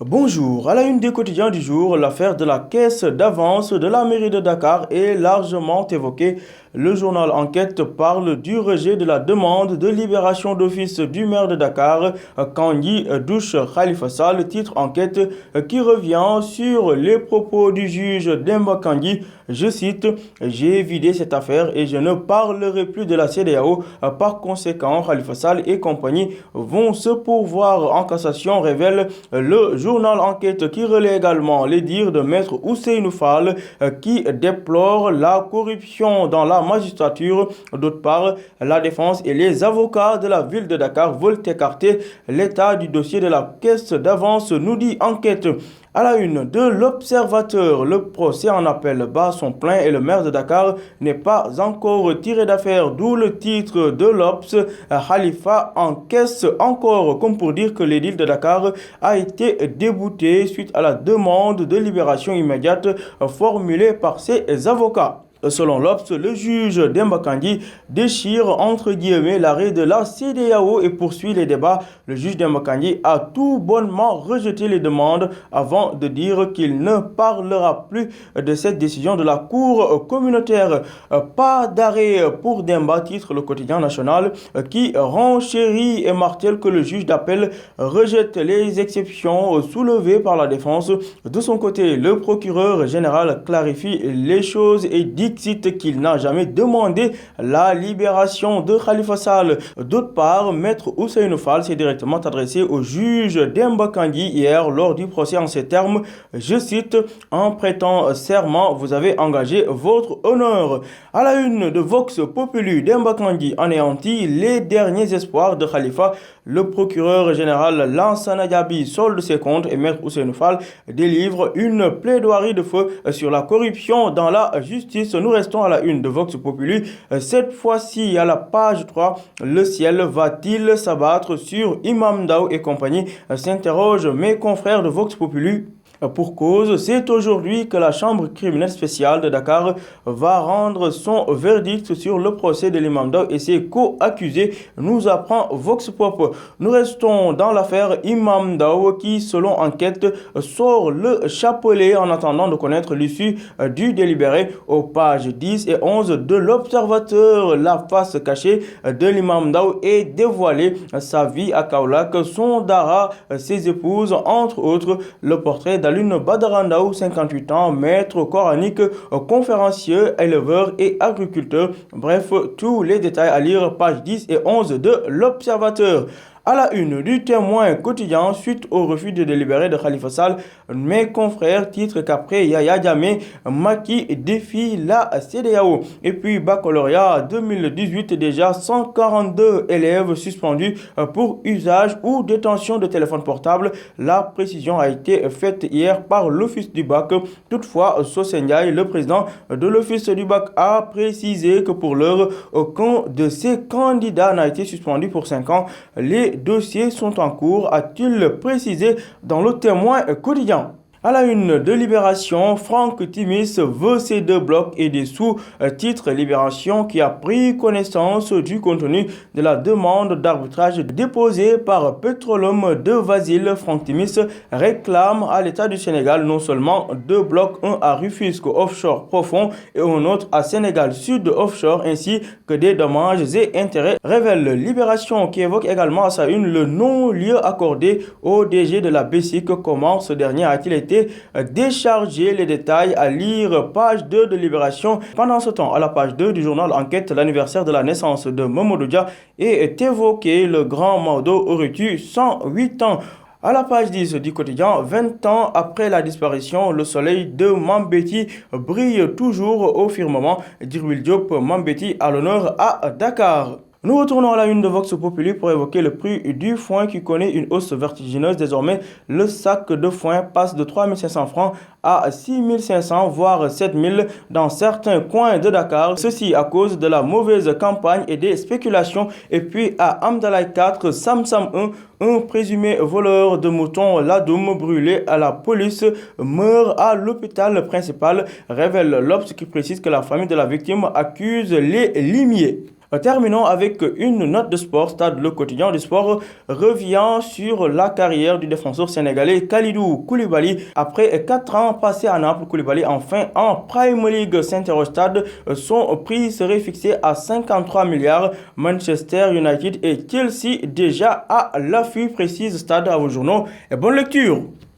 Bonjour, à la une des quotidiens du jour, l'affaire de la caisse d'avance de la mairie de Dakar est largement évoquée. Le journal Enquête parle du rejet de la demande de libération d'office du maire de Dakar, Kandji Douche Khalifa Sall, titre Enquête qui revient sur les propos du juge Demba Kandji. Je cite, j'ai vidé cette affaire et je ne parlerai plus de la CEDEAO. Par conséquent, Khalifa Sall et compagnie vont se pourvoir en cassation, révèle le journal Enquête qui relaie également les dires de maître Ousseynou Fall qui déplore la corruption dans la magistrature. D'autre part, la défense et les avocats de la ville de Dakar veulent écarter l'état du dossier de la caisse d'avance, nous dit Enquête. À la une de l'Observateur, le procès en appel bat son plein et le maire de Dakar n'est pas encore tiré d'affaire, d'où le titre de l'Obs. Khalifa encaisse encore, comme pour dire que l'édile de Dakar a été débouté suite à la demande de libération immédiate formulée par ses avocats. Selon l'Obs, le juge Demba Kandji déchire entre guillemets l'arrêt de la CEDEAO et poursuit les débats. Le juge Demba Kandji a tout bonnement rejeté les demandes avant de dire qu'il ne parlera plus de cette décision de la Cour communautaire. Pas d'arrêt pour Demba, titre le quotidien national qui renchérit et martèle que le juge d'appel rejette les exceptions soulevées par la défense. De son côté, le procureur général clarifie les choses et dit qu'il n'a jamais demandé la libération de Khalifa Sall. D'autre part, maître Ousseynou Fall s'est directement adressé au juge Demba Kandji hier lors du procès en ces termes, je cite, en prêtant serment, vous avez engagé votre honneur. À la une de Vox Populi, Demba Kandji anéantit les derniers espoirs de Khalifa. Le procureur général Lansana Diaby solde ses comptes et maître Ousseynou Fall délivre une plaidoirie de feu sur la corruption dans la justice. Nous restons à la une de Vox Populi. Cette fois-ci, à la page 3, le ciel va-t-il s'abattre sur Imam Ndao et compagnie, s'interrogent mes confrères de Vox Populi. Pour cause, c'est aujourd'hui que la chambre criminelle spéciale de Dakar va rendre son verdict sur le procès de l'imam Ndao et ses co-accusés, nous apprend Vox Pop. Nous restons dans l'affaire Imam Ndao qui, selon Enquête, sort le chapelet en attendant de connaître l'issue du délibéré. Aux pages 10 et 11 de l'Observateur, la face cachée de l'imam Ndao est dévoilée. Sa vie à Kaolack, son dara, ses épouses, entre autres, le portrait d'Alune Badara Ndao, 58 ans, maître coranique, conférencier, éleveur et agriculteur. Bref, tous les détails à lire, pages 10 et 11 de l'Observateur. À la une du Témoin quotidien, suite au refus de délibérer de Khalifa Sall, mes confrères titrent qu'après Yaya Jammeh, Macky défie la CEDEAO. Et puis baccalauréat 2018, déjà 142 élèves suspendus pour usage ou détention de téléphone portable. La précision a été faite hier par l'Office du bac. Toutefois, Sosendiaï, le président de l'Office du bac, a précisé que pour l'heure, aucun de ces candidats n'a été suspendu pour 5 ans. Les dossiers sont en cours, a-t-il précisé dans le Témoin quotidien. À la une de Libération, Franck Timis veut ses 2 blocs et des sous. Titre Libération qui a pris connaissance du contenu de la demande d'arbitrage déposée par Petroleum de Vasile. Franck Timis réclame à l'État du Sénégal non seulement 2 blocs, un à Rufisque offshore profond et un autre à Sénégal Sud offshore, ainsi que des dommages et intérêts, révèle Libération qui évoque également à sa une le non-lieu accordé au DG de la BESIC. Comment ce dernier a-t-il été décharger? Les détails à lire page 2 de Libération. Pendant ce temps, à la page 2 du journal Enquête, l'anniversaire de la naissance de Mamadou Dia est évoqué. Le grand Maodo aurait eu 108 ans. À la page 10 du quotidien, 20 ans après la disparition, le soleil de Mambéty brille toujours au firmament. Djibril Diop, Mambéty à l'honneur à Dakar. Nous retournons à la une de Vox Populi pour évoquer le prix du foin qui connaît une hausse vertigineuse. Désormais, le sac de foin passe de 3 500 francs à 6 500, voire 7 000 dans certains coins de Dakar. Ceci à cause de la mauvaise campagne et des spéculations. Et puis à Amdalaï 4, Samsam 1, un présumé voleur de moutons Ladoum brûlé à la police meurt à l'hôpital principal, révèle l'Obs qui précise que la famille de la victime accuse les limiers. Terminons avec une note de sport. Stade Le Quotidien du Sport revient sur la carrière du défenseur sénégalais Kalidou Koulibaly. Après 4 ans passés à Naples, Koulibaly enfin en Premier League. S'interroge Stade, son prix serait fixé à 53 milliards. Manchester United et Chelsea déjà à l'affût, précise Stade à vos journaux. Et bonne lecture.